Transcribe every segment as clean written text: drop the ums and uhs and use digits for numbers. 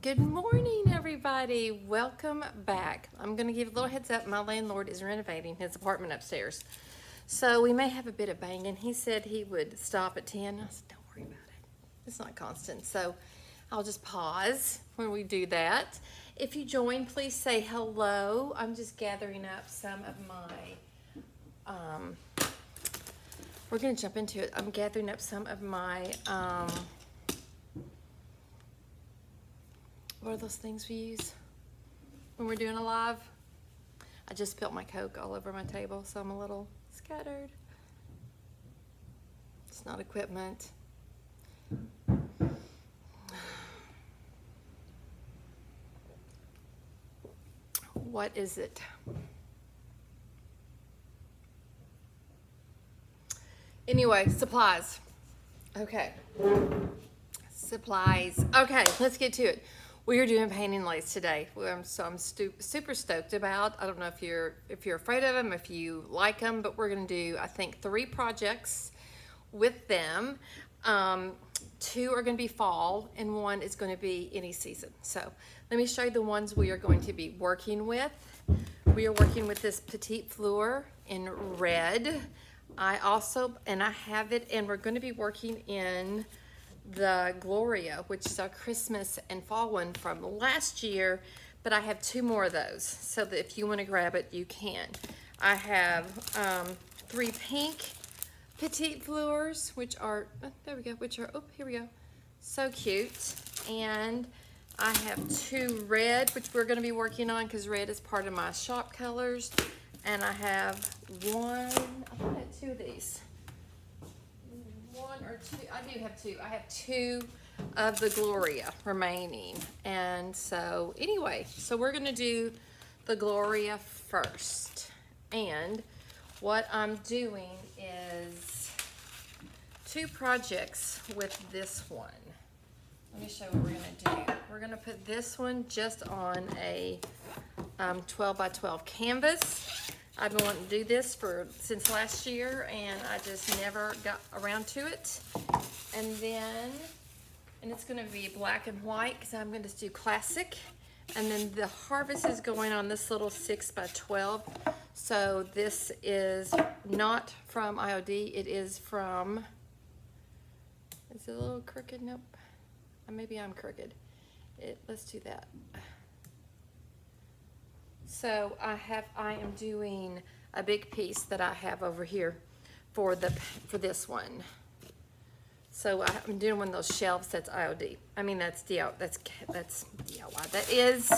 Good morning, everybody. Welcome back. I'm going to give a little heads up. My landlord is renovating his apartment upstairs. So we may have a bit of banging. He said he would stop at 10. I said, don't worry about it. It's not constant. So I'll just pause when we do that. If you join, please say hello. I'm just gathering up some of my, we're going to jump into it. I'm gathering up some of my, what are those things we use when we're doing a live? I just spilled my Coke all over my table, so I'm a little scattered. It's not equipment. What is it? Anyway, supplies. Okay. Supplies. Okay, let's get to it. We are doing paint inlays today, so I'm super stoked about. I don't know if you're afraid of them, if you like them, but we're gonna do, I think, 3 projects with them. 2 are gonna be fall, and 1 is gonna be any season. So let me show you the ones we are going to be working with. We are working with this Petite Fleur in red. I have it, and we're gonna be working in the Gloria, which is our Christmas and fall one from last year, but I have 2 more of those, so that if you want to grab it, you can. I have 3 pink Petite Fleurs, which are, here we go, so cute. And I have 2 red, which we're going to be working on because red is part of my shop colors. And I have 1, I think I had 2 of these. 1 or 2, I do have 2. I have 2 of the Gloria remaining. And so anyway, so we're gonna do the Gloria first. And what I'm doing is 2 projects with this one. Let me show you what we're gonna do. We're gonna put this one just on a 12 by 12 canvas. I've been wanting to do this since last year, and I just never got around to it. And it's gonna be black and white because I'm gonna do classic. And then the harvest is going on this little 6 by 12. So this is not from IOD, it is from, is it a little crooked? Nope, maybe I'm crooked. Let's do that. So I am doing a big piece that I have over here for this one. So I'm doing one of those shelves that's IOD. I mean that's DIY. That's DIY. That is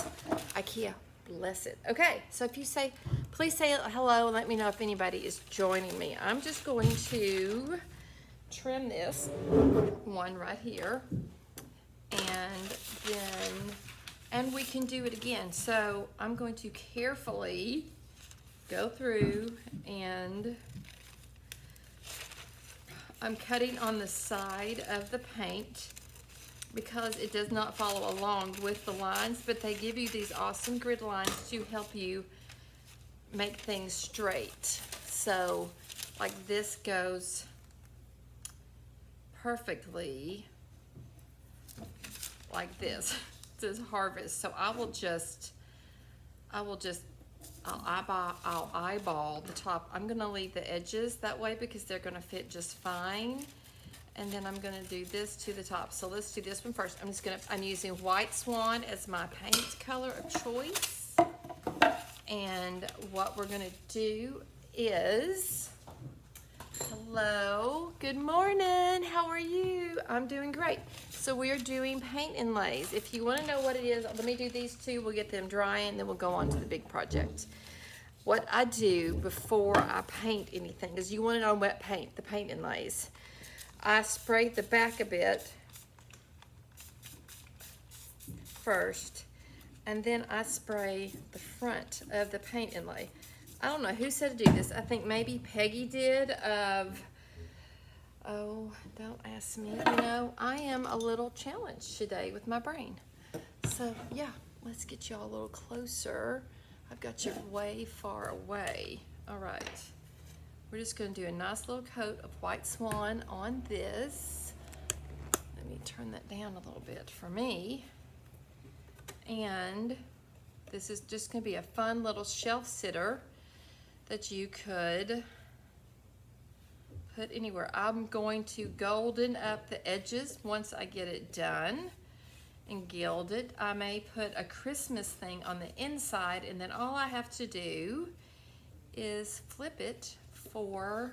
IKEA. Bless it. Okay. So please say hello and let me know if anybody is joining me. I'm just going to trim this one right here, and we can do it again. So I'm going to carefully go through, and I'm cutting on the side of the paint because it does not follow along with the lines, but they give you these awesome grid lines to help you make things straight. So like this goes perfectly like this. This harvest. So I'll eyeball the top. I'm gonna leave the edges that way because they're gonna fit just fine. And then I'm gonna do this to the top. So let's do this one first. I'm using White Swan as my paint color of choice. And what we're gonna do is, hello, good morning, how are you? I'm doing great. So we are doing paint inlays. If you want to know what it is, let me do these 2. We'll get them dry, and then we'll go on to the big project. What I do before I paint anything is, you want it on wet paint, the paint inlays. I spray the back a bit first, and then I spray the front of the paint inlay. I don't know who said to do this. I think maybe Peggy did oh, don't ask me. You know, I am a little challenged today with my brain. So yeah, let's get y'all a little closer. I've got you way far away. All right. We're just gonna do a nice little coat of White Swan on this. Let me turn that down a little bit for me. And this is just gonna be a fun little shelf sitter that you could put anywhere. I'm going to golden up the edges once I get it done and gild it. I may put a Christmas thing on the inside, and then all I have to do is flip it for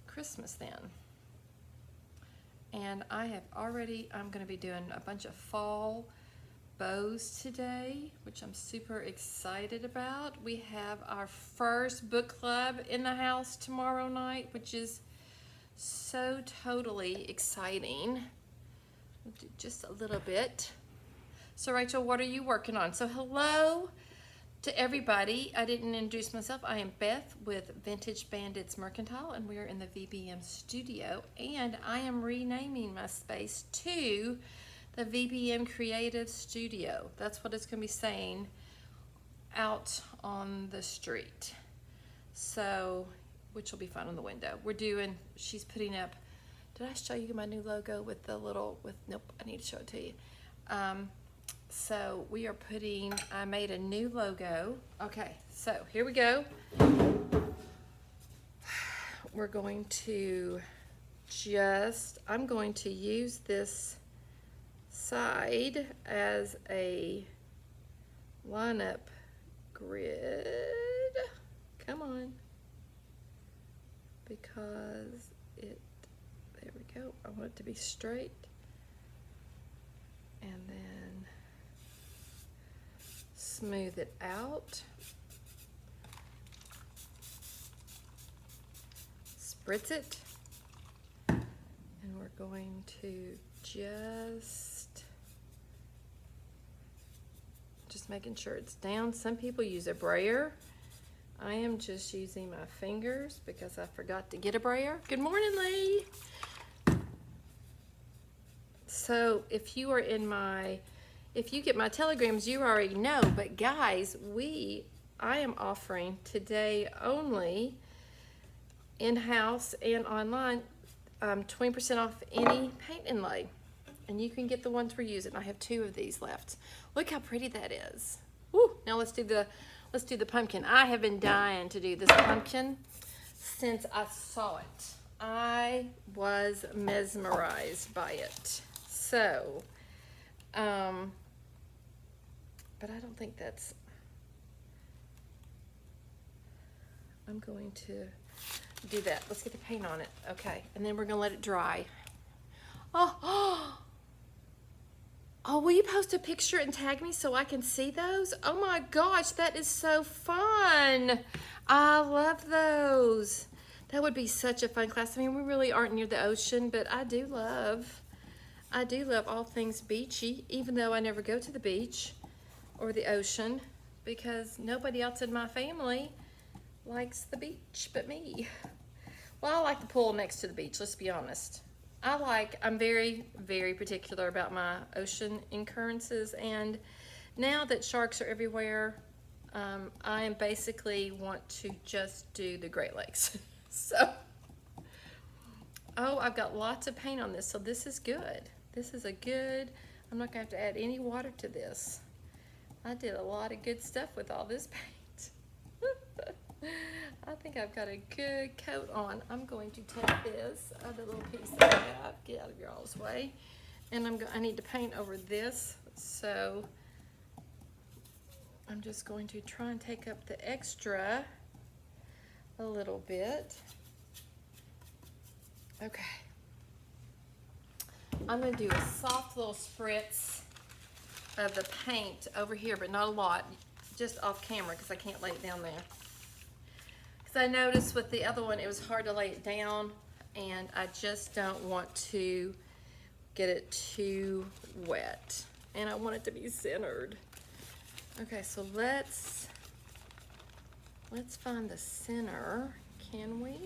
Christmas then. And I'm gonna be doing a bunch of fall bows today, which I'm super excited about. We have our first book club in the house tomorrow night, which is so totally exciting. We'll do just a little bit. So Rachel, what are you working on? So hello to everybody. I didn't introduce myself. I am Beth with Vintage Bandits Mercantile, and we are in the VBM studio, and I am renaming my space to the VBM Creative Studio. That's what it's going to be saying out on the street. So, which will be fun on the window. She's putting up, did I show you my new logo with the little, nope, I need to show it to you. So I made a new logo. Okay, so here we go. We're going to I'm going to use this side as a lineup grid. Come on. Because there we go. I want it to be straight. And then smooth it out. Spritz it. And we're going to just making sure it's down. Some people use a brayer. I am just using my fingers because I forgot to get a brayer. Good morning, Lee. So if you get my telegrams, you already know, but guys, I am offering today only in-house and online 20% off any paint inlay. And you can get the ones we're using. I have 2 of these left. Look how pretty that is. Woo! Now let's do the pumpkin. I have been dying to do this pumpkin since I saw it. I was mesmerized by it. So, but I don't think I'm going to do that. Let's get the paint on it. Okay, and then we're gonna let it dry. Oh, will you post a picture and tag me so I can see those? Oh my gosh, that is so fun. I love those. That would be such a fun class. I mean, we really aren't near the ocean, but I do love all things beachy, even though I never go to the beach or the ocean because nobody else in my family likes the beach but me. Well, I like the pool next to the beach, let's be honest. I'm very, very particular about my ocean occurrences, and now that sharks are everywhere, I basically want to just do the Great Lakes. So, I've got lots of paint on this, so this is good. I'm not gonna have to add any water to this. I did a lot of good stuff with all this paint. I think I've got a good coat on. I'm going to take this other little piece that I have, get out of your all's way, and I need to paint over this, so I'm just going to try and take up the extra a little bit. Okay. I'm going to do a soft little spritz of the paint over here, but not a lot, just off camera because I can't lay it down there. I noticed with the other one it was hard to lay it down, and I just don't want to get it too wet, and I want it to be centered. Okay, so let's find the center. Can we?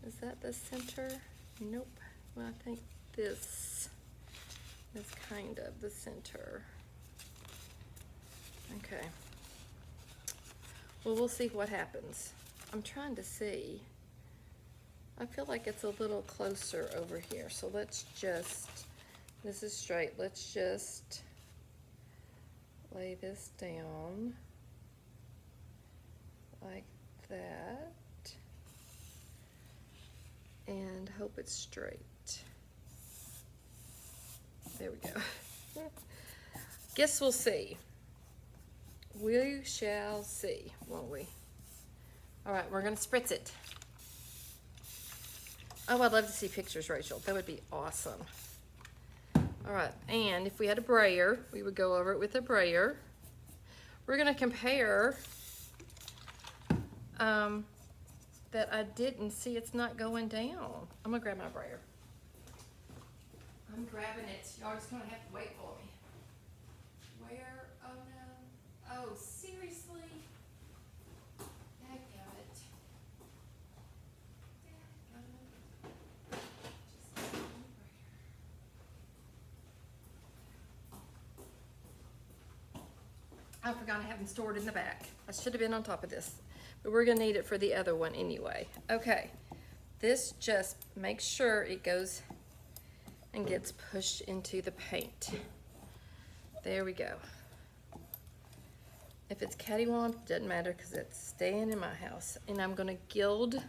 Is that the center? Nope. Well, I think this is kind of the center. Okay. Well, we'll see what happens. I'm trying to see. I feel like it's a little closer over here, so let's just This is straight. Let's just lay this down like that and hope it's straight. There we go. Guess we'll see. We shall see, won't we? All right, we're gonna spritz it. Oh, I'd love to see pictures, Rachel. That would be awesome. All right, and if we had a brayer, we would go over it with a brayer. We're gonna compare that I didn't see it's not going down. I'm gonna grab my brayer. I'm grabbing it. Y'all just gonna have to wait for me. Where? Oh no. Oh, seriously? Dadgummit. Dadgummit. Just give me a brayer. I forgot I have them stored in the back. I should have been on top of this, but we're gonna need it for the other one anyway. Okay, this just makes sure it goes and gets pushed into the paint. There we go. If it's cattywomp, it doesn't matter because it's staying in my house. And I'm gonna gild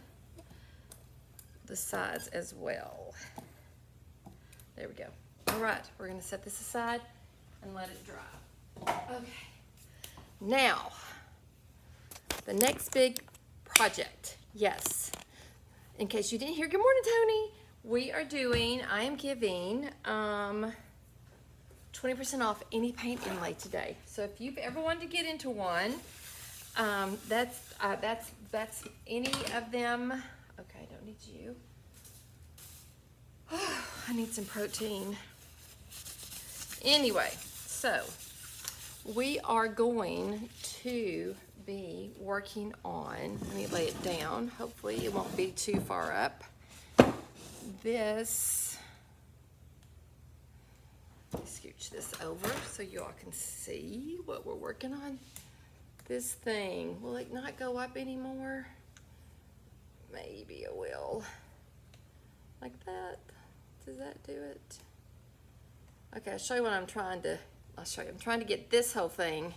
the sides as well. There we go. All right, we're gonna set this aside and let it dry. Okay. Now, the next big project, yes. In case you didn't hear, good morning, Tony. I am giving 20% off any paint inlay today. So if you've ever wanted to get into one, that's any of them. Okay, I don't need you. I need some protein. Anyway, so we are going to be working on, let me lay it down. Hopefully it won't be too far up. This, scooch this over so you all can see what we're working on. This thing, will it not go up anymore? Maybe it will. Like that. Does that do it? Okay, I'll show you what I'm trying to, I'm trying to get this whole thing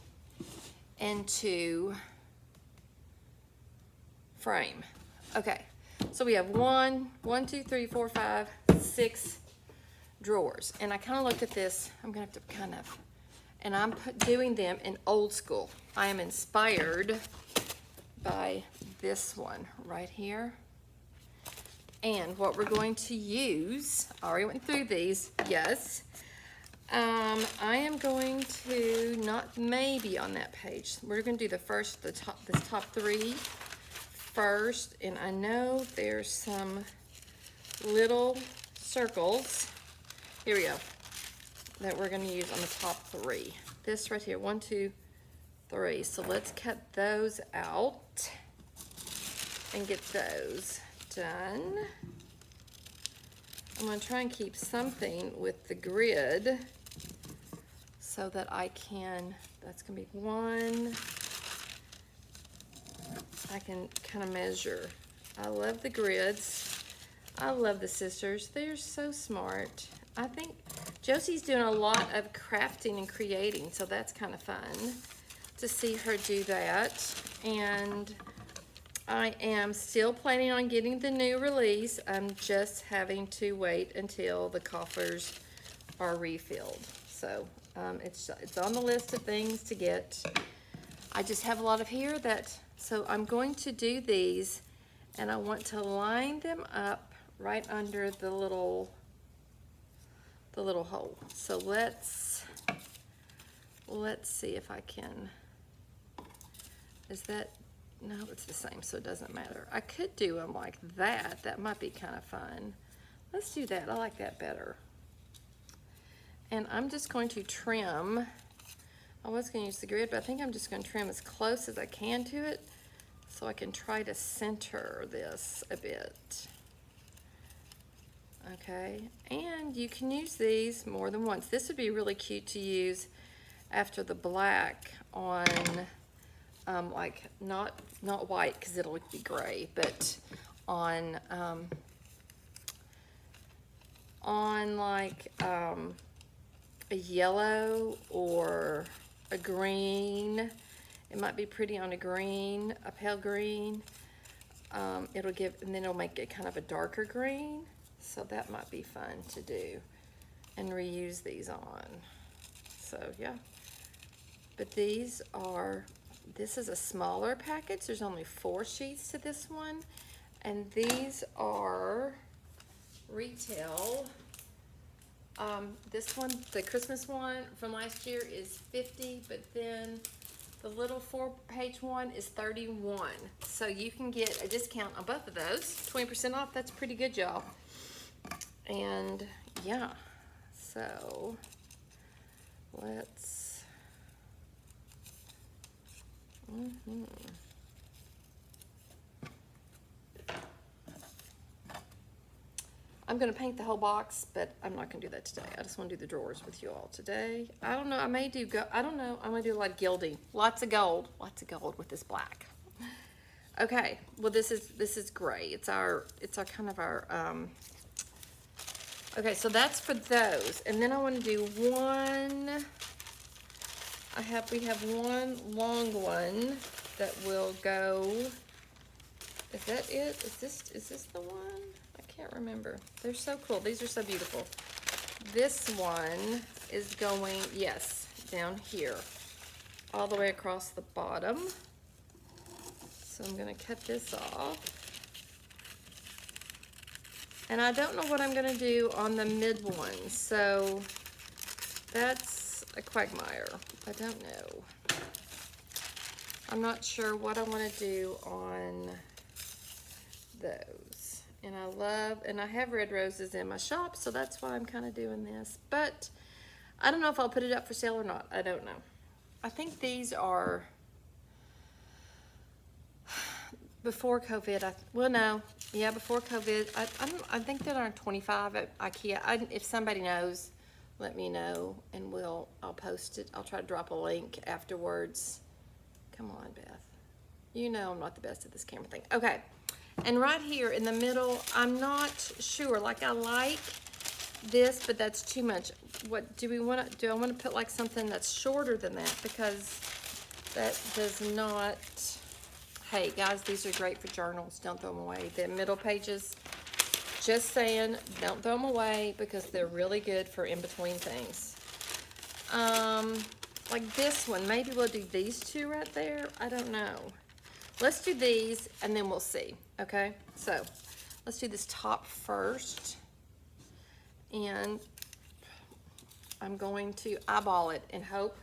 into frame. Okay. So we have 1, 2, 3, 4, 5, 6 drawers. And I kind of looked at this, I'm gonna have to kind of, and I'm doing them in old school. I am inspired by this one right here. And what we're going to use, I already went through these, yes. I am going to, not maybe on that page, we're gonna do this top 3 first, and I know there's some little circles, here we go, that we're going to use on the top 3. This right here, 1, 2, 3. So let's cut those out and get those done. I'm going to try and keep something with the grid so that I can, that's going to be 1. I can kind of measure. I love the grids. I love the sisters. They're so smart. I think Josie's doing a lot of crafting and creating, so that's kind of fun to see her do that. And I am still planning on getting the new release. I'm just having to wait until the coffers are refilled. So it's on the list of things to get. I just have a lot of here that, so I'm going to do these, and I want to line them up right under the little hole. So let's see if I can, is that, no, it's the same, so it doesn't matter. I could do them like that. That might be kind of fun. Let's do that. I like that better. And I'm just going to trim. I was going to use the grid, but I think I'm just going to trim as close as I can to it so I can try to center this a bit. Okay, and you can use these more than once. This would be really cute to use after the black on, like not white because it'll be gray, but on on like a yellow or a green. It might be pretty on a green, a pale green. It'll give, and then it'll make it kind of a darker green. So that might be fun to do and reuse these on. So yeah, but these are, this is a smaller package. There's only 4 sheets to this one. And these are retail. This one, the Christmas one from last year is $50, but then the little 4-page one is $31. So you can get a discount on both of those, 20% off. That's pretty good, y'all. And yeah, so let's, I'm gonna paint the whole box, but I'm not gonna do that today. I just wanna do the drawers with you all today. I don't know, I may do, I don't know, I'm gonna do a lot of gilding. Lots of gold with this black. Okay, well this is gray. It's our kind of our, okay, so that's for those. And then I wanna do one, we have one long one that will go, is that it? Is this the one? I can't remember. They're so cool. These are so beautiful. This one is going, yes, down here, all the way across the bottom. So I'm gonna cut this off. And I don't know what I'm gonna do on the mid one. So that's a quagmire. I don't know. I'm not sure what I wanna do on those. And I have red roses in my shop, so that's why I'm kind of doing this. But I don't know if I'll put it up for sale or not. I don't know. I think these are before COVID. Well, no, yeah, before COVID. I think they're on 25 at IKEA. If somebody knows, let me know, and I'll post it. I'll try to drop a link afterwards. Come on, Beth. You know I'm not the best at this camera thing. Okay. And right here in the middle, I'm not sure. Like, I like this, but that's too much. What do we want to do? I want to put like something that's shorter than that, because that does not. Hey guys, these are great for journals. Don't throw them away. The middle pages, just saying, don't throw them away, because they're really good for in between things. Like this one, maybe we'll do these two right there. I don't know. Let's do these and then we'll see, okay? So let's do this top first. And I'm going to eyeball it and hope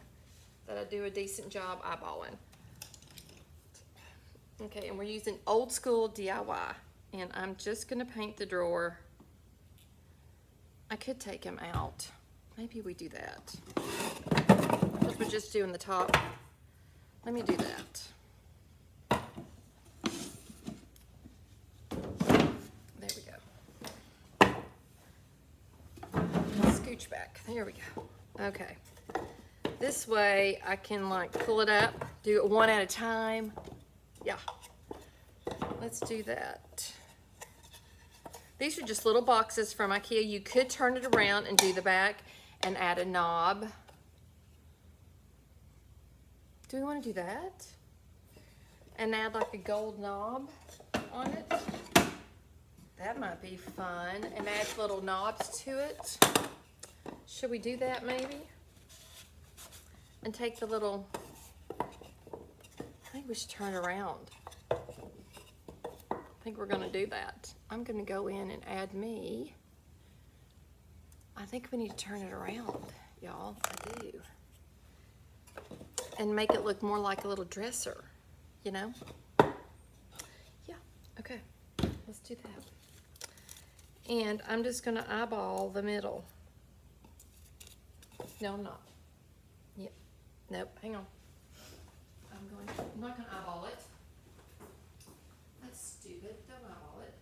that I do a decent job eyeballing. Okay, and we're using old school DIY. And I'm just gonna paint the drawer. I could take them out. Maybe we do that. Because we're just doing the top. Let me do that. Back. There we go. Okay. This way I can like pull it up, do it one at a time. Yeah. Let's do that. These are just little boxes from IKEA. You could turn it around and do the back and add a knob. Do we want to do that? And add like a gold knob on it? That might be fun. And add little knobs to it. Should we do that maybe? And take the little, I think we should turn around. I think we're gonna do that. I'm gonna go in and add me. I think we need to turn it around, y'all. I do. And make it look more like a little dresser, you know? Yeah, okay, let's do that. And I'm just gonna eyeball the middle. No, I'm not. Yep. Nope, hang on. I'm not gonna eyeball it. That's stupid. Don't eyeball it.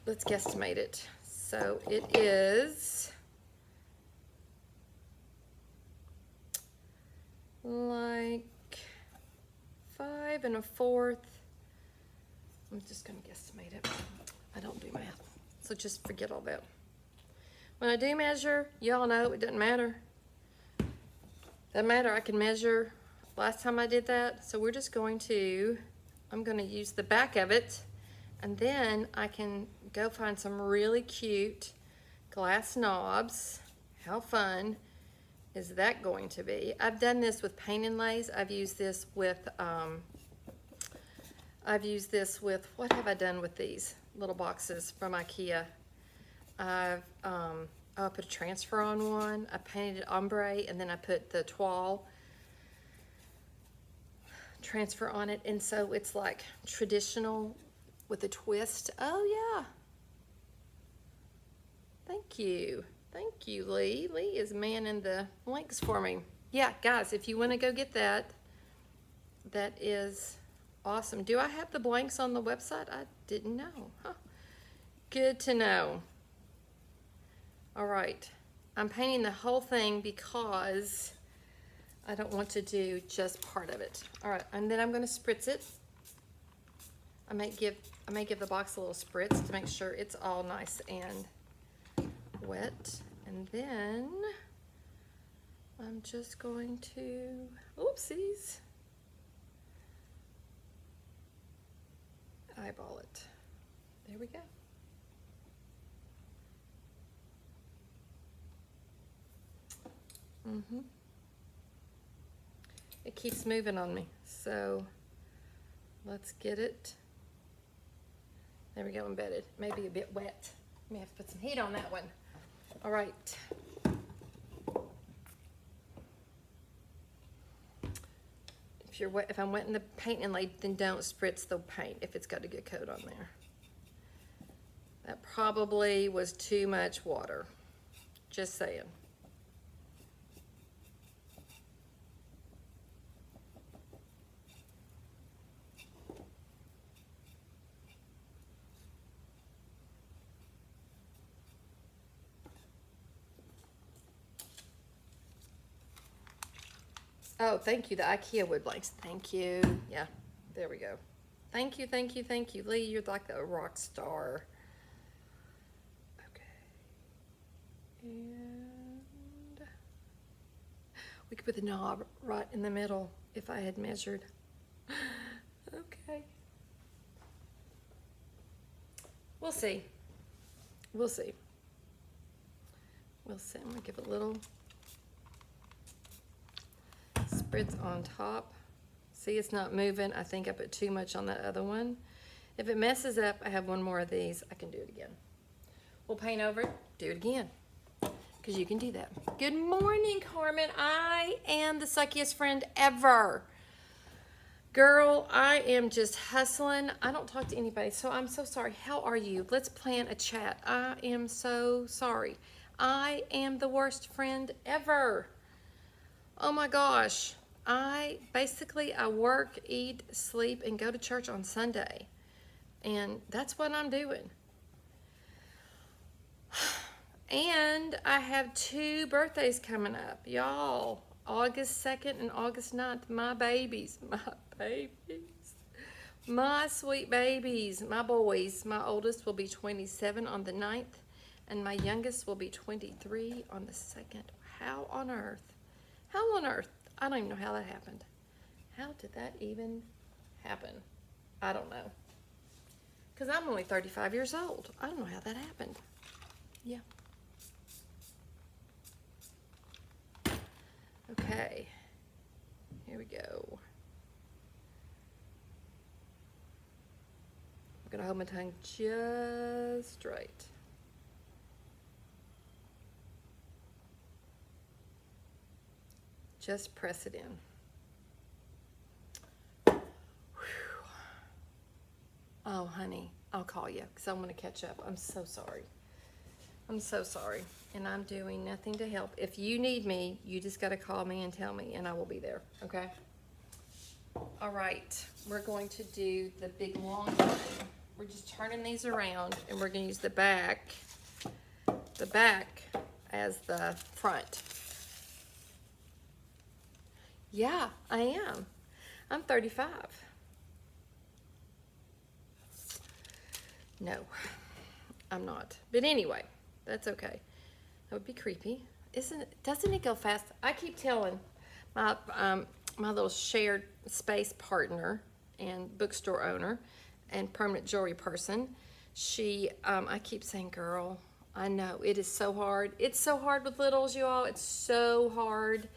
Let's guesstimate it. So it is like 5 and a fourth. I'm just gonna guesstimate it. I don't do math, so just forget all that. When I do measure, y'all know it doesn't matter. Doesn't matter, I can measure. Last time I did that, so we're just going to, I'm gonna use the back of it, and then I can go find some really cute glass knobs. How fun is that going to be? I've done this with paint inlays. I've used this with, what have I done with these little boxes from IKEA? I put a transfer on one. I painted ombre, and then I put the toile transfer on it, and so it's like traditional with a twist. Oh yeah. Thank you, Lee. Lee is manning the links for me. Yeah, guys, if you want to go get that, that is awesome. Do I have the blanks on the website? I didn't know. Huh. Good to know. All right, I'm painting the whole thing because I don't want to do just part of it. All right, and then I'm going to spritz it. I may give the box a little spritz to make sure it's all nice and wet, and then I'm just going to, oopsies, eyeball it. There we go. It keeps moving on me, so let's get it. There we go, embedded. Maybe a bit wet. May have to put some heat on that one. All right. If I'm wetting the paint inlay, then don't spritz the paint if it's got a good coat on there. That probably was too much water. Just saying. Oh, thank you, the IKEA wood blanks. Thank you. Yeah, there we go. Thank you, thank you, thank you. Lee, you're like a rock star. Okay. And we could put the knob right in the middle if I had measured. Okay. We'll see. We'll see. We'll see. I'm gonna give it a little spritz on top. See, it's not moving. I think I put too much on that other one. If it messes up, I have one more of these. I can do it again. We'll paint over it, do it again, because you can do that. Good morning, Carmen. I am the suckiest friend ever. Girl, I am just hustling. I don't talk to anybody, so I'm so sorry. How are you? Let's plan a chat. I am so sorry. I am the worst friend ever. Oh my gosh. I work, eat, sleep, and go to church on Sunday. And that's what I'm doing. And I have 2 birthdays coming up. Y'all, August 2nd and August 9th. My babies. My sweet babies. My boys. My oldest will be 27 on the 9th. And my youngest will be 23 on the 2nd. How on earth? How on earth? I don't even know how that happened. How did that even happen? I don't know. Because I'm only 35 years old. I don't know how that happened. Yeah. Okay. Here we go. I'm going to hold my tongue just right. Just press it in. Whew. Oh, honey, I'll call you because I want to catch up. I'm so sorry. I'm so sorry. And I'm doing nothing to help. If you need me, you just got to call me and tell me, and I will be there, okay? All right, we're going to do the big long one. We're just turning these around, and we're going to use the back as the front. Yeah, I am. I'm 35. No, I'm not. But anyway, that's okay. That would be creepy. Doesn't it go fast? I keep telling my, my little shared space partner and bookstore owner and permanent jewelry person, I keep saying, girl, I know, it is so hard. It's so hard with littles, you all. It's so hard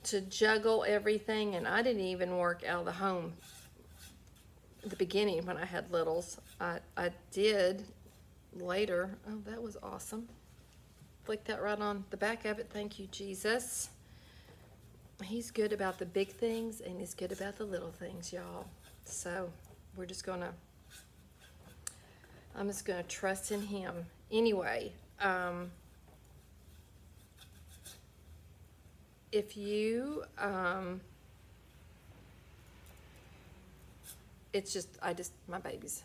to juggle everything, and I didn't even work out of the home at the beginning when I had littles. I did later. Oh, that was awesome. Flick that right on the back of it. Thank you, Jesus. He's good about the big things, and he's good about the little things, y'all. So I'm just gonna trust in him. Anyway, if you, it's just, my babies,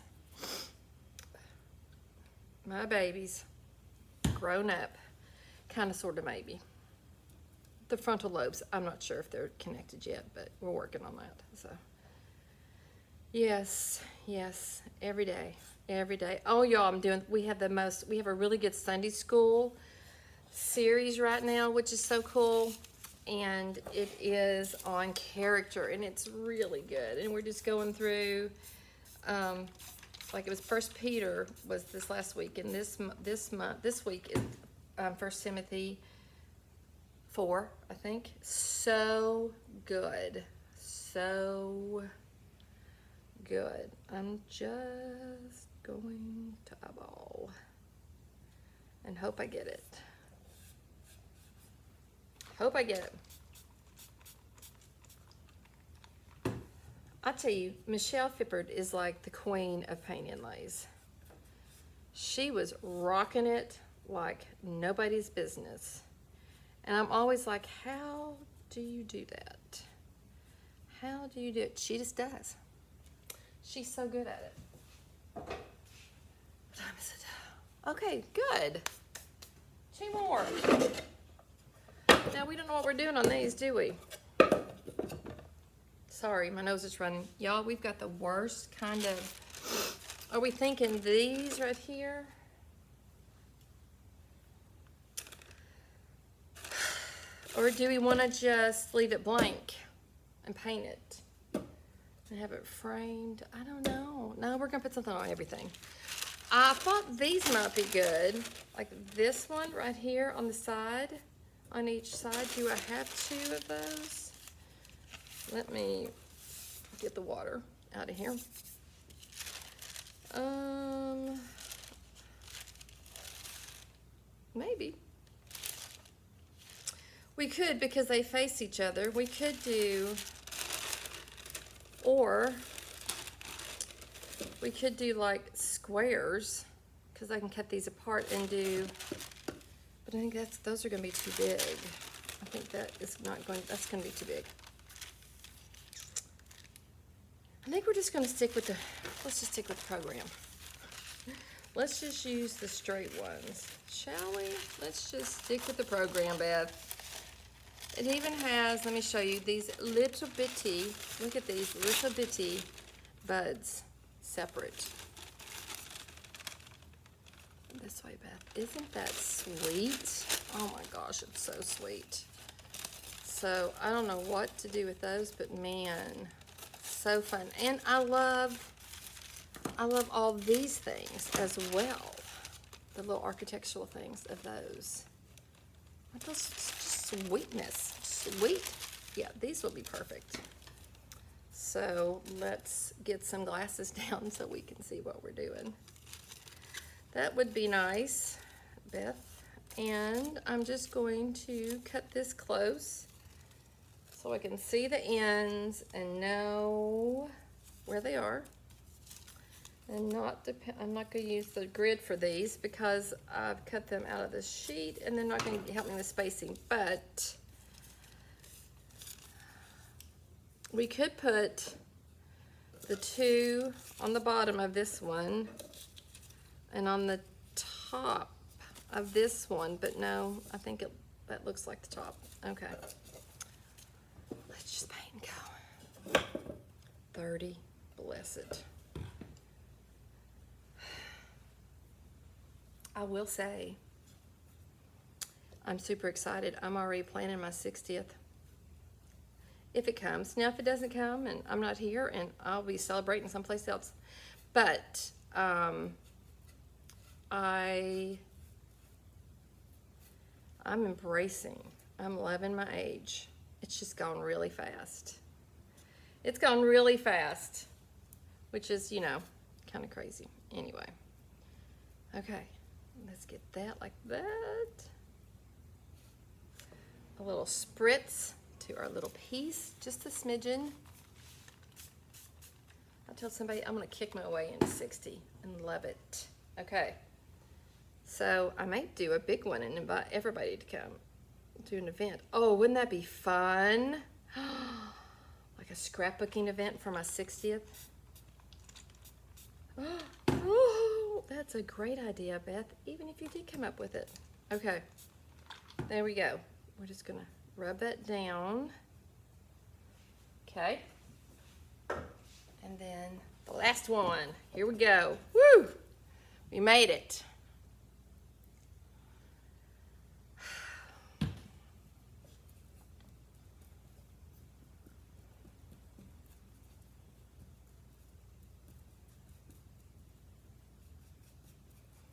grown up, kind of, sort of, maybe. The frontal lobes, I'm not sure if they're connected yet, but we're working on that, so. Yes, every day. Oh, y'all, we have a really good Sunday school series right now, which is so cool. And it is on character, and it's really good. And we're just going through, like it was First Peter was this last week, and this week is 1 Timothy 4, I think. So good. I'm just going to eyeball and hope I get it. I tell you, Michelle Fippard is like the queen of paint inlays. She was rocking it like nobody's business. And I'm always like, how do you do that? How do you do it? She just does. She's so good at it. What time is it? Okay, good. 2 more. Now, we don't know what we're doing on these, do we? Sorry, my nose is running. Y'all, we've got the worst kind of... Are we thinking these right here? Or do we want to just leave it blank and paint it? And have it framed? I don't know. No, we're going to put something on everything. I thought these might be good. Like this one right here on the side. On each side. Do I have 2 of those? Let me get the water out of here. Maybe. We could, because they face each other. We could do, or we could do like squares, because I can cut these apart and do, but I think those are going to be too big. I think that's going to be too big. I think we're just going to let's just stick with the program. Let's just use the straight ones, shall we? Let's just stick with the program, Beth. It even has, let me show you, these little bitty, look at these little bitty buds, separate. This way, Beth. Isn't that sweet? Oh my gosh, it's so sweet. So I don't know what to do with those, but man, so fun. And I love all these things as well. The little architectural things of those. What those sweetness, sweet. Yeah, these will be perfect. So let's get some glasses down so we can see what we're doing. That would be nice, Beth. And I'm just going to cut this close so I can see the ends and know where they are. And I'm not going to use the grid for these because I've cut them out of the sheet and they're not going to help me with spacing. But we could put the 2 on the bottom of this one and on the top of this one, but no, I think that looks like the top. Okay. Let's just paint and go. 30, bless it. I will say, I'm super excited. I'm already planning my 60th. If it comes. Now, if it doesn't come and I'm not here, and I'll be celebrating someplace else. But I'm embracing. I'm loving my age. It's just gone really fast. It's gone really fast, which is, you know, kind of crazy. Anyway. Okay, let's get that like that. A little spritz to our little piece, just a smidgen. I told somebody I'm gonna kick my way into 60 and love it. Okay, so I might do a big one and invite everybody to come to an event. Oh, wouldn't that be fun? Like a scrapbooking event for my 60th. Oh, that's a great idea, Beth, even if you did come up with it. Okay, there we go. We're just gonna rub that down. Okay. And then the last one. Here we go. Woo! We made it.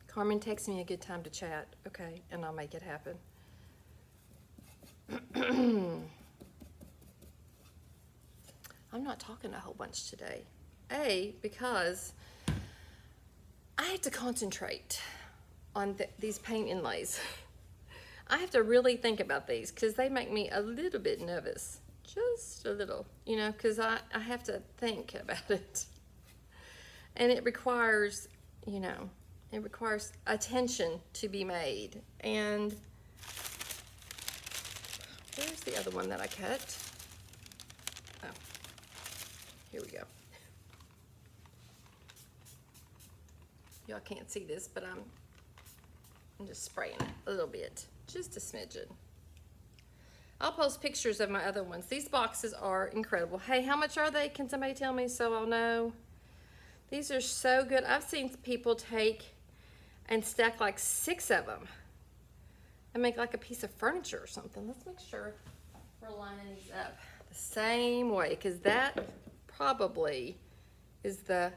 Carmen, text me a good time to chat, okay, and I'll make it happen. I'm not talking a whole bunch today. Because I have to concentrate on these paint inlays. I have to really think about these because they make me a little bit nervous. Just a little, you know, because I have to think about it. And it requires, you know, it requires attention to be made. And where's the other one that I cut? Oh, here we go. Y'all can't see this, but I'm just spraying it a little bit, just a smidgen. I'll post pictures of my other ones. These boxes are incredible. Hey, how much are they? Can somebody tell me so I'll know? These are so good. I've seen people take and stack like 6 of them and make like a piece of furniture or something. Let's make sure we're lining these up the same way, because that probably is the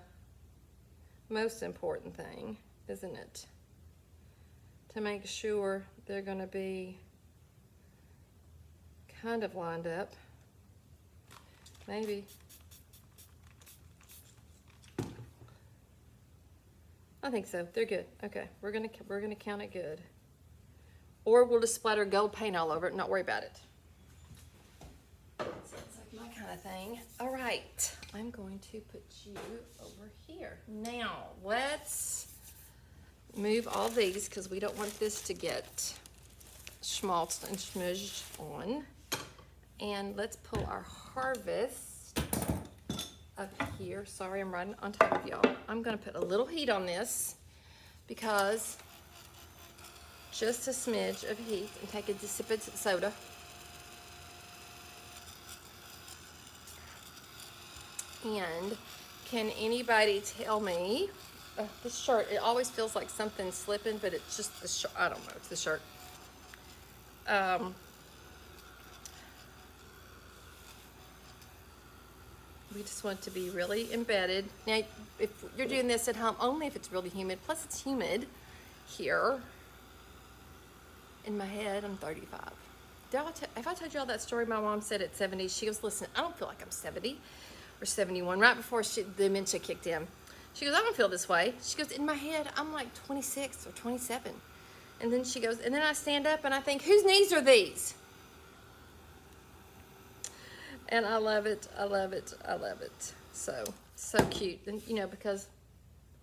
most important thing, isn't it? To make sure they're going to be kind of lined up. Maybe. I think so. They're good. Okay, we're gonna count it good. Or we'll just splatter gold paint all over it and not worry about it. Sounds like my kind of thing. All right, I'm going to put you over here. Now, let's move all these because we don't want this to get schmaltzed and smudged on. And let's pull our harvest up here. Sorry, I'm right on top of y'all. I'm gonna put a little heat on this because just a smidge of heat, and take a sip of soda. And can anybody tell me, this shirt, it always feels like something's slipping, but it's just the shirt. I don't know, it's the shirt. We just want to be really embedded. Now, if you're doing this at home, only if it's really humid. Plus, it's humid here. In my head, I'm 35. Have I told you all that story my mom said at 70? She goes, listen, I don't feel like I'm 70 or 71. Right before dementia kicked in. She goes, I don't feel this way. She goes, in my head, I'm like 26 or 27. And then she goes, and then I stand up and I think, whose knees are these? And I love it, I love it, I love it. So cute, and you know, because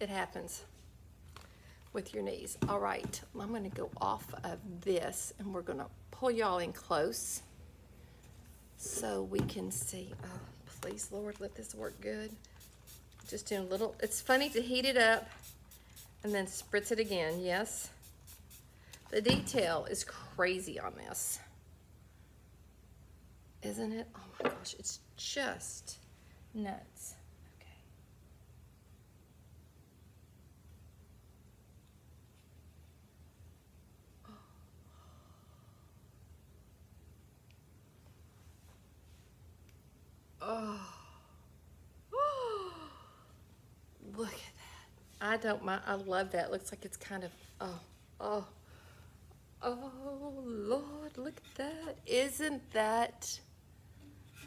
it happens with your knees. All right, I'm gonna go off of this and we're gonna pull y'all in close so we can see. Oh, please, Lord, let this work good. Just doing a little, it's funny to heat it up and then spritz it again, yes? The detail is crazy on this. Isn't it? Oh my gosh, it's just nuts. Okay. Oh. Look at that. I don't mind. I love that. Looks like it's kind of, oh, Lord, look at that. Isn't that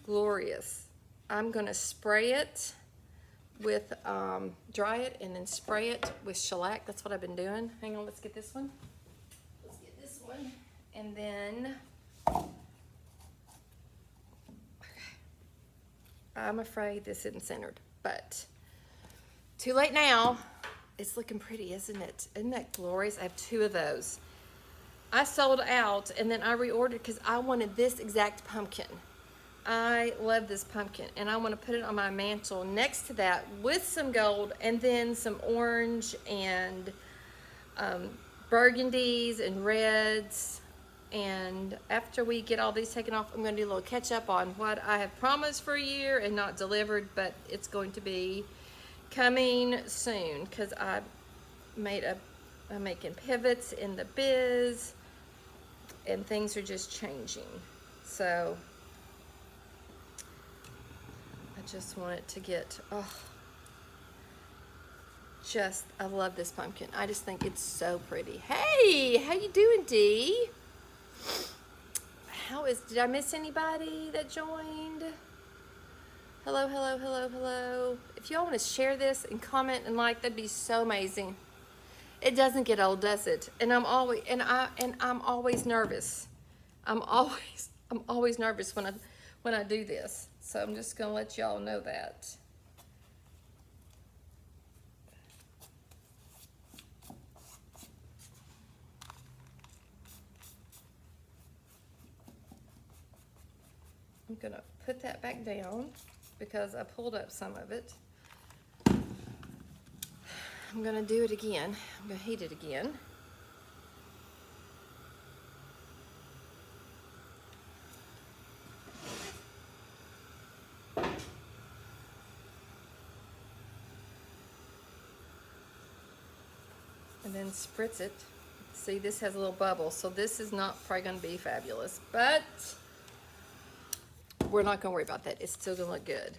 glorious? I'm gonna spray it with, dry it and then spray it with shellac. That's what I've been doing. Hang on, let's get this one. Let's get this one. And then, okay. I'm afraid this isn't centered, but too late now. It's looking pretty, isn't it? Isn't that glorious? I have 2 of those. I sold out and then I reordered because I wanted this exact pumpkin. I love this pumpkin and I want to put it on my mantle next to that with some gold and then some orange and burgundies and reds. And after we get all these taken off, I'm going to do a little catch up on what I have promised for a year and not delivered, but it's going to be coming soon because I'm making pivots in the biz and things are just changing. So I just want it to get, I love this pumpkin. I just think it's so pretty. Hey, how you doing, Dee? Did I miss anybody that joined? Hello, hello, hello, hello. If y'all want to share this and comment and like, that'd be so amazing. It doesn't get old, does it? And I'm always nervous. I'm always nervous when I do this. So I'm just gonna let y'all know that. I'm gonna put that back down because I pulled up some of it. I'm gonna do it again. I'm gonna heat it again. And then spritz it. See, this has a little bubble, so this is not probably gonna be fabulous, but we're not gonna worry about that. It's still gonna look good.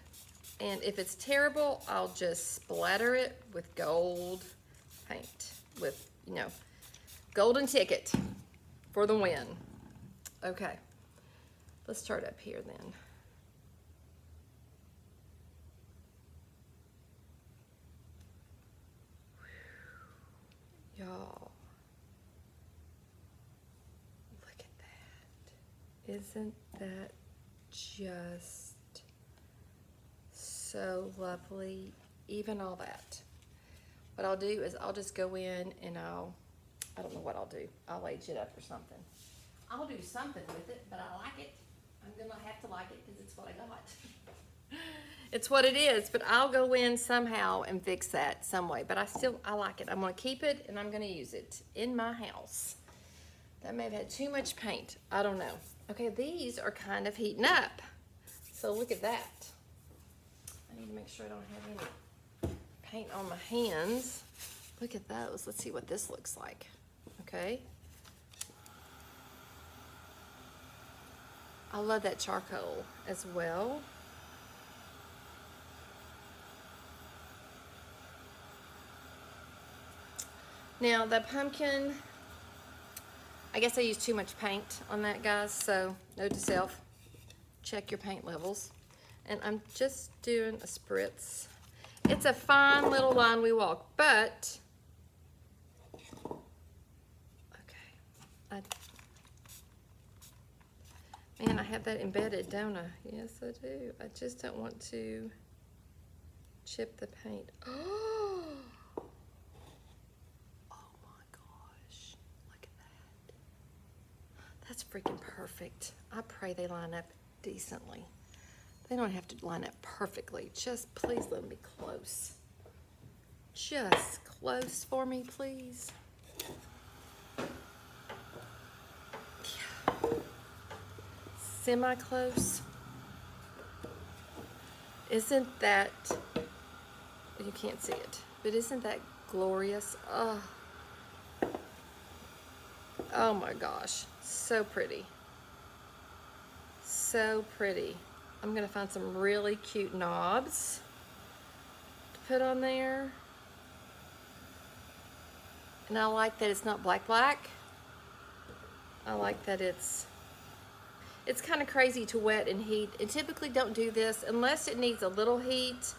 And if it's terrible, I'll just splatter it with gold paint, with, golden ticket for the win. Okay, let's start up here then. Y'all, look at that. Isn't that just so lovely? Even all that. What I'll do is I'll just go in and I don't know what I'll do. I'll age it up or something. I'll do something with it, but I like it. I'm gonna have to like it because it's what I got. It's what it is, but I'll go in somehow and fix that some way. But I like it. I'm gonna keep it and I'm gonna use it in my house. That may have had too much paint. I don't know. Okay, these are kind of heating up. So look at that. I need to make sure I don't have any paint on my hands. Look at those. Let's see what this looks like. Okay. I love that charcoal as well. Now the pumpkin, I guess I used too much paint on that, guys, so note to self, check your paint levels. And I'm just doing a spritz. It's a fine little line we walk, but, okay. Man, I have that embedded, don't I? Yes, I do. I just don't want to chip the paint. Oh! That's freaking perfect. I pray they line up decently. They don't have to line up perfectly. Just please let them be close. Just close for me, please. Yeah. Semi-close. Isn't that, you can't see it, but isn't that glorious? Oh. Oh my gosh, so pretty. So pretty. I'm gonna find some really cute knobs to put on there. And I like that it's not black. I like that it's kind of crazy to wet and heat. And typically don't do this unless it needs a little heat.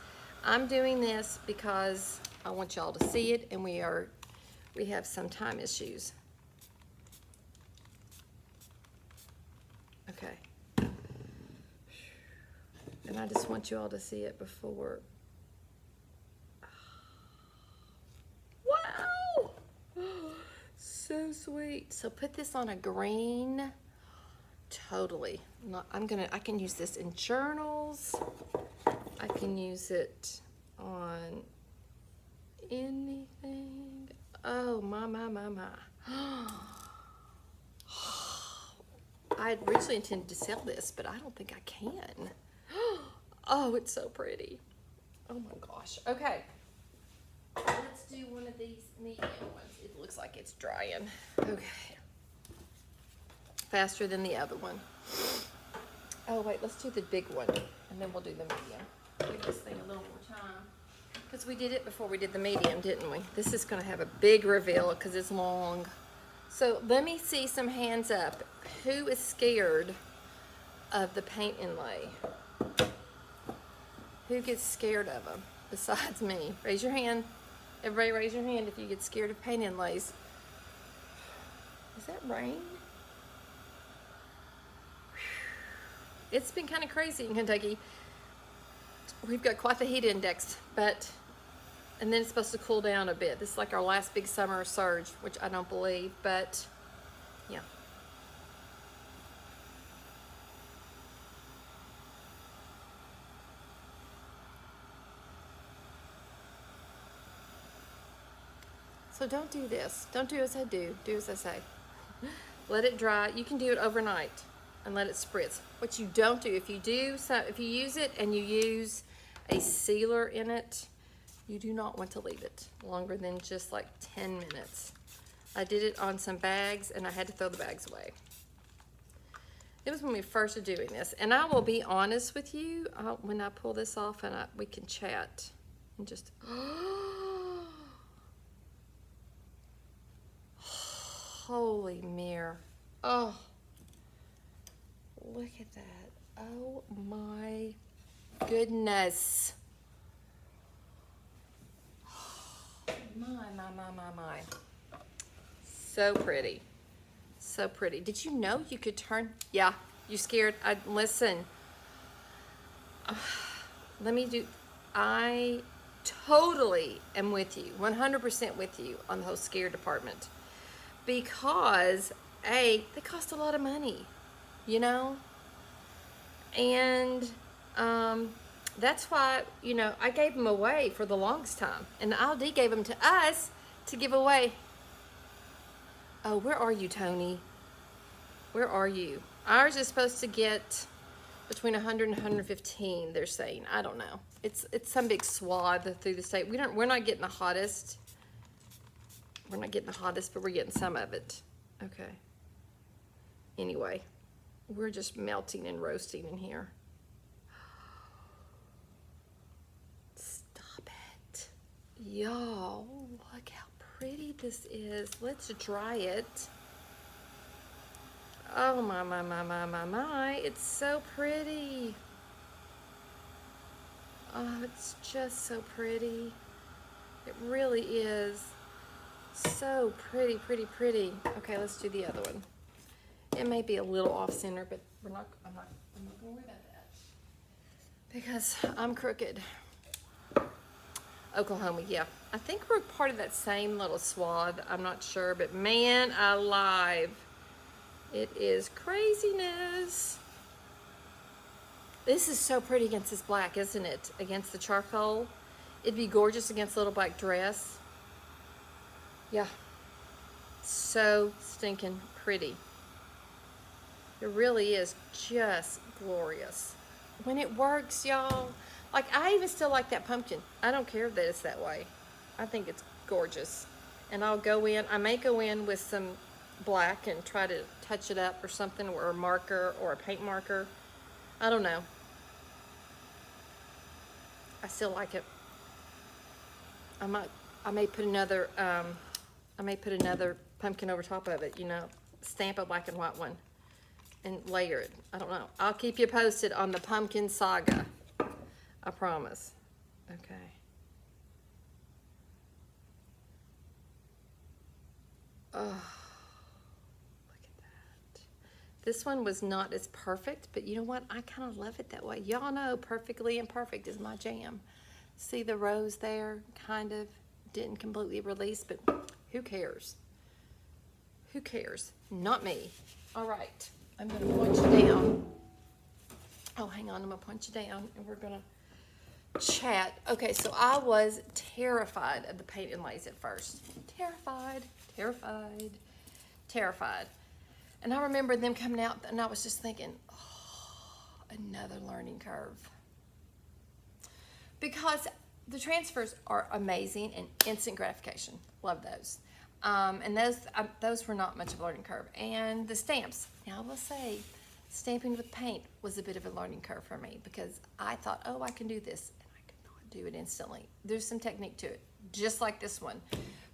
I'm doing this because I want y'all to see it, and we have some time issues. Okay. And I just want you all to see it before. Wow! So sweet. So put this on a green. Totally. I can use this in journals. I can use it on anything. Oh, my. I originally intended to sell this, but I don't think I can. Oh, it's so pretty. Oh my gosh. Okay. Let's do one of these medium ones. It looks like it's drying. Okay. Faster than the other one. Oh wait, let's do the big one, and then we'll do the medium. Give this thing a little more time. Because we did it before we did the medium, didn't we? This is gonna have a big reveal because it's long. So let me see some hands up. Who is scared of the paint inlay? Who gets scared of them besides me? Raise your hand. Everybody raise your hand if you get scared of paint inlays. Is that rain? It's been kind of crazy in Kentucky. We've got quite the heat index, and then it's supposed to cool down a bit. This is like our last big summer surge, which I don't believe, but yeah. So don't do this. Don't do as I do. Do as I say. Let it dry. You can do it overnight and let it spritz. What you don't do, if you use it and you use a sealer in it, you do not want to leave it longer than just like 10 minutes. I did it on some bags and I had to throw the bags away. It was when we first were doing this. And I will be honest with you, when I pull this off and we can chat and just, holy mirror. Oh, look at that. Oh my goodness. My. So pretty. So pretty. Did you know you could turn? Yeah, you scared? Listen. I totally am with you, 100% with you on the whole scare department. Because, they cost a lot of money, you know? And, that's why, I gave them away for the longest time. And the IOD gave them to us to give away. Oh, where are you, Tony? Where are you? Ours is supposed to get between 100 and 115, they're saying. I don't know. It's some big swath through the state. We're not getting the hottest. We're not getting the hottest, but we're getting some of it. Okay. Anyway, we're just melting and roasting in here. Stop it. Y'all, look how pretty this is. Let's dry it. Oh my. It's so pretty. Oh, it's just so pretty. It really is. So pretty. Okay, let's do the other one. It may be a little off center, but I'm not gonna worry about that. Because I'm crooked. Oklahoma, yeah. I think we're part of that same little swath. I'm not sure, but man alive. It is craziness. This is so pretty against this black, isn't it? Against the charcoal. It'd be gorgeous against a little black dress. Yeah. So stinking pretty. It really is just glorious. When it works, y'all. Like, I even still like that pumpkin. I don't care that it's that way. I think it's gorgeous. And I may go in with some black and try to touch it up or something, or a marker or a paint marker. I don't know. I still like it. I may put another, pumpkin over top of it, you know, stamp a black and white one and layer it. I don't know. I'll keep you posted on the pumpkin saga. I promise. Okay. Oh, look at that. This one was not as perfect, but you know what? I kind of love it that way. Y'all know perfectly imperfect is my jam. See the rose there? Kind of didn't completely release, but who cares? Who cares? Not me. All right. I'm going to point you down. Oh, hang on. I'm going to point you down, and we're going to chat. Okay, so I was terrified of the paint inlays at first. Terrified. And I remember them coming out, and I was just thinking, oh, another learning curve. Because the transfers are amazing and instant gratification. Love those. And those were not much of a learning curve. And the stamps. Now, I will say, stamping with paint was a bit of a learning curve for me because I thought, oh, I can do this. And I could not do it instantly. There's some technique to it, just like this one.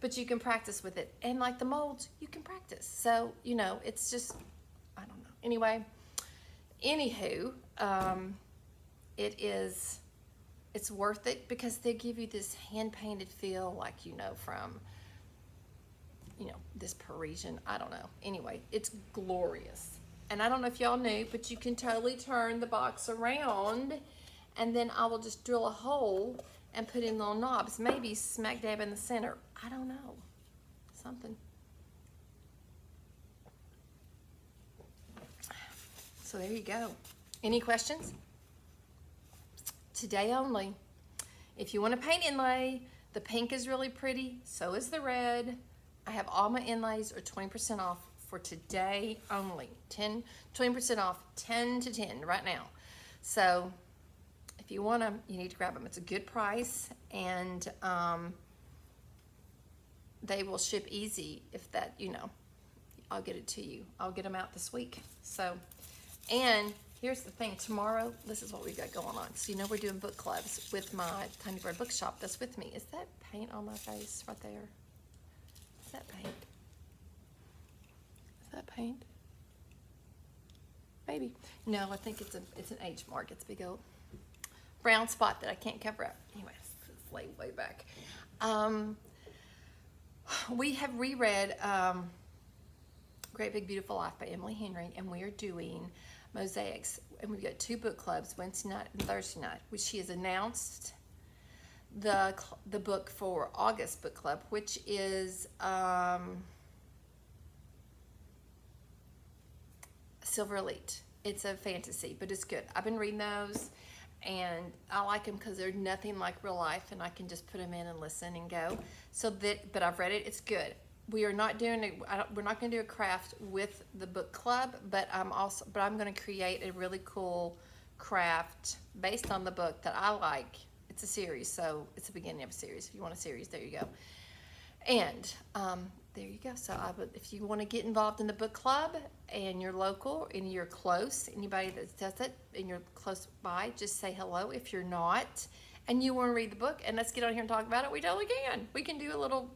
But you can practice with it. And like the molds, you can practice. So, you know, it's just, I don't know. Anyway, anywho, it's worth it because they give you this hand-painted feel like, you know, from, you know, this Parisian, I don't know. Anyway, it's glorious. And I don't know if y'all knew, but you can totally turn the box around and then I will just drill a hole and put in little knobs, maybe smack dab in the center. I don't know. Something. So there you go. Any questions? Today only. If you want a paint inlay, the pink is really pretty, so is the red. I have all my inlays are 20% off for today only. 20% off, 10 to 10 right now. So if you want them, you need to grab them. It's a good price, and they will ship easy if that, you know, I'll get it to you. I'll get them out this week. So, and here's the thing, tomorrow, this is what we got going on. So, you know, we're doing book clubs with my Tiny Bird Bookshop that's with me. Is that paint on my face right there? Is that paint? Is that paint? Maybe. No, I think it's an H mark. It's a big old brown spot that I can't cover up. Anyways, it's way back. We have reread Great Big Beautiful Life by Emily Henry, and we are doing Mosaics, and we've got 2 book clubs, Wednesday night and Thursday night, which she has announced the book for August book club, which is Silver Elite. It's a fantasy, but it's good. I've been reading those, and I like them because they're nothing like real life, and I can just put them in and listen and go. But I've read it. It's good. We are not doing we're not going to do a craft with the book club, but I'm going to create a really cool craft based on the book that I like. It's a series, so it's the beginning of a series. If you want a series, there you go. And there you go. So if you want to get involved in the book club and you're local and you're close, anybody that does it and you're close by, just say hello. If you're not and you want to read the book and let's get on here and talk about it, we totally can. We can do a little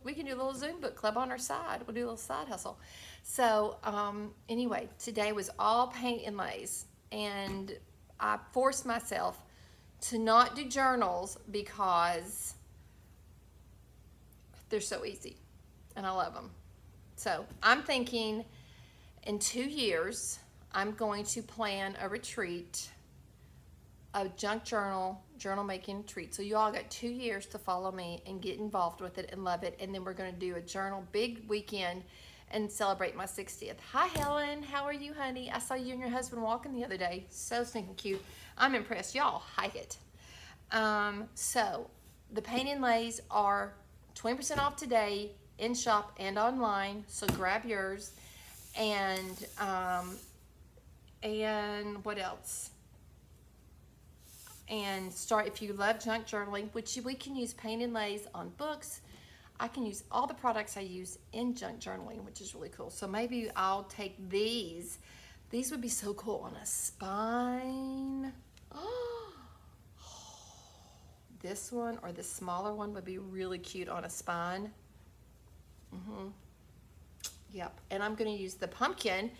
Zoom book club on our side. We'll do a little side hustle. So anyway, today was all paint inlays, and I forced myself to not do journals because they're so easy and I love them. So I'm thinking in 2 years, I'm going to plan a retreat, a junk journal making retreat. So you all got 2 years to follow me and get involved with it and love it. And then we're going to do a journal big weekend and celebrate my 60th. Hi, Helen. How are you, honey? I saw you and your husband walking the other day. So stinking cute. I'm impressed. Y'all hike it. So the paint inlays are 20% off today in shop and online. So grab yours. And what else? And start, if you love junk journaling, which we can use paint inlays on books. I can use all the products I use in junk journaling, which is really cool. So maybe I'll take these. These would be so cool on a spine. Oh, this one or this smaller one would be really cute on a spine. Yep, and I'm gonna use the pumpkin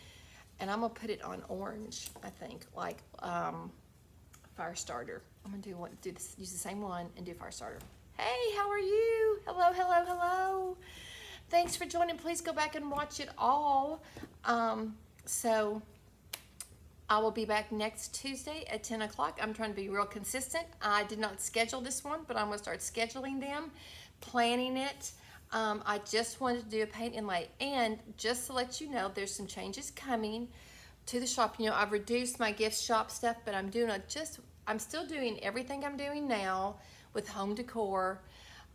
and I'm gonna put it on orange, I think, like fire starter. I'm gonna use the same one and do fire starter. Hey, how are you? Hello, hello, hello. Thanks for joining. Please go back and watch it all. So I will be back next Tuesday at 10 o'clock. I'm trying to be real consistent. I did not schedule this one, but I'm gonna start scheduling them, planning it. I just wanted to do a paint inlay, and just to let you know, there's some changes coming to the shop. You know, I've reduced my gift shop stuff, but I'm still doing everything I'm doing now with home decor,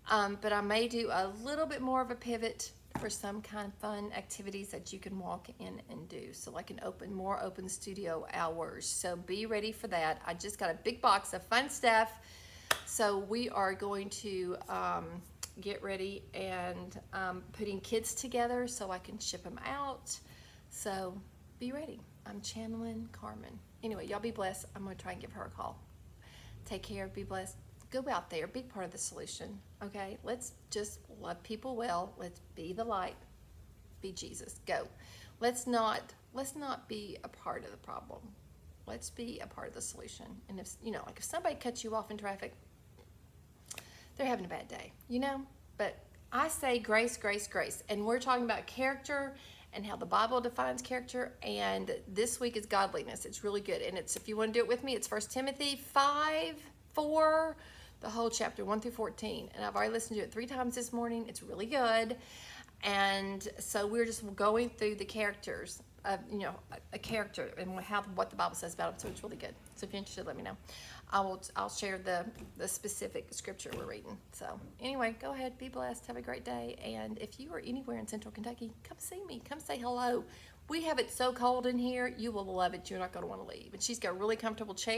but I may do a little bit more of a pivot for some kind of fun activities that you can walk in and do. So like more open studio hours. So be ready for that. I just got a big box of fun stuff. So we are going to get ready and putting kids together so I can ship them out. So be ready. I'm channeling Carmen. Anyway, y'all be blessed. I'm gonna try and give her a call. Take care, be blessed. Go out there, be part of the solution, okay? Let's just love people well. Let's be the light, be Jesus, go. Let's not be a part of the problem. Let's be a part of the solution. And if, you know, like if somebody cuts you off in traffic, they're having a bad day, you know? But I say grace, grace, grace. And we're talking about character and how the Bible defines character. And this week is godliness. It's really good. And it's, if you want to do it with me, it's 1 Timothy 5:4, the whole chapter 1 through 14. And I've already listened to it 3 times this morning. It's really good. And so we're just going through the characters of, you know, a character and what the Bible says about them. So it's really good. So if you're interested, let me know. I'll share the specific scripture we're reading. So anyway, go ahead, be blessed, have a great day. And if you are anywhere in Central Kentucky, come see me, come say hello. We have it so cold in here, you will love it. You're not going to want to leave. And she's got a really comfortable chair.